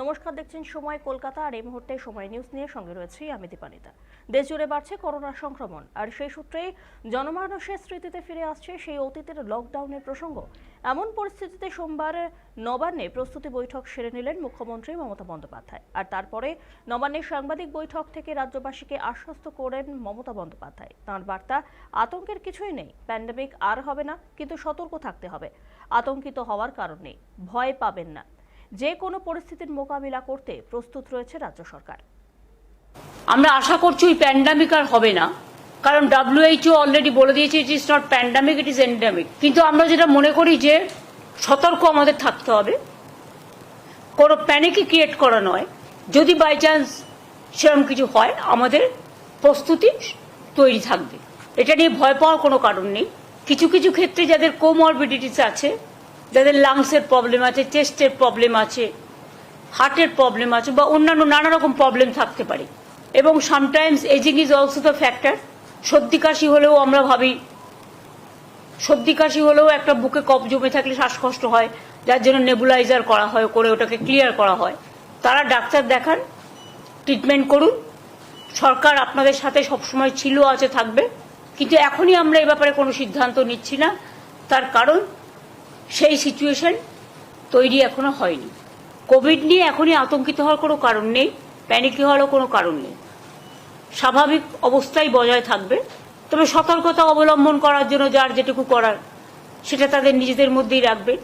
নমস্কার, দেখছেন সময় কলকাতা। আর এই মুহূর্তে সময় নিউজ নিয়ে সঙ্গে রয়েছি আমি দীপানিতা। দেশ জুড়ে বাড়ছে করোনা সংক্রমণ, আর সেই সূত্রেই জনমানসের স্মৃতিতে ফিরে আসছে সেই অতীতের লকডাউনের প্রসঙ্গ। এমন পরিস্থিতিতে সোমবার নবান্নে প্রস্তুতি বৈঠক সেরে নিলেন মুখ্যমন্ত্রী মমতা বন্দ্যোপাধ্যায়। আর তারপরে নবান্নের সাংবাদিক বৈঠক থেকে রাজ্যবাসীকে আশ্বস্ত করেন মমতা বন্দ্যোপাধ্যায়। তাঁর বার্তা, আতঙ্কের কিছুই নেই, প্যান্ডেমিক আর হবে না, কিন্তু সতর্ক থাকতে হবে। আতঙ্কিত হওয়ার কারণ নেই, ভয় পাবেন না, যে কোনো পরিস্থিতির মোকাবিলা করতে প্রস্তুত রয়েছে রাজ্য সরকার। আমরা আশা করছি ওই প্যান্ডামিক আর হবে না, কারণ WHO অলরেডি বলে দিয়েছে it is not pandemic, it is endemic. কিন্তু আমরা যেটা মনে করি যে সতর্ক আমাদের থাকতে হবে, কোনো প্যানিকই ক্রিয়েট করা নয়। যদি বাই চান্স সেরকম কিছু হয়, আমাদের প্রস্তুতি তৈরি থাকবে, এটা নিয়ে ভয় পাওয়ার কোনো কারণ নেই। কিছু কিছু ক্ষেত্রে যাদের কোমরবিডিটিস আছে, যাদের লাংসের প্রবলেম আছে, চেস্টের প্রবলেম আছে, হার্টের প্রবলেম আছে, বা অন্যান্য নানা রকম প্রবলেম থাকতে পারে, এবং sometimes ageing is also the factor. সর্দি কাশি হলেও আমরা ভাবি, সর্দি কাশি হলেও একটা বুকে কফ জমে থাকলে শ্বাসকষ্ট হয়, যার জন্য নেবুলাইজার করা হয়, করে ওটাকে ক্লিয়ার করা হয়। তারা ডাক্তার দেখান, ট্রিটমেন্ট করুন। সরকার আপনাদের সাথে সবসময় ছিল, আছে, থাকবে। কিন্তু এখনই আমরা এই ব্যাপারে কোনো সিদ্ধান্ত নিচ্ছি না, তার কারণ সেই সিচুয়েশন তৈরি এখনো হয়নি। কোভিড নিয়ে এখনই আতঙ্কিত হওয়ার কোনো কারণ নেই, প্যানিকি হওয়ারও কোনো কারণ নেই। স্বাভাবিক অবস্থাই বজায় থাকবে, তবে সতর্কতা অবলম্বন করার জন্য যার যেটুকু করার সেটা তাদের নিজেদের মধ্যেই রাখবে।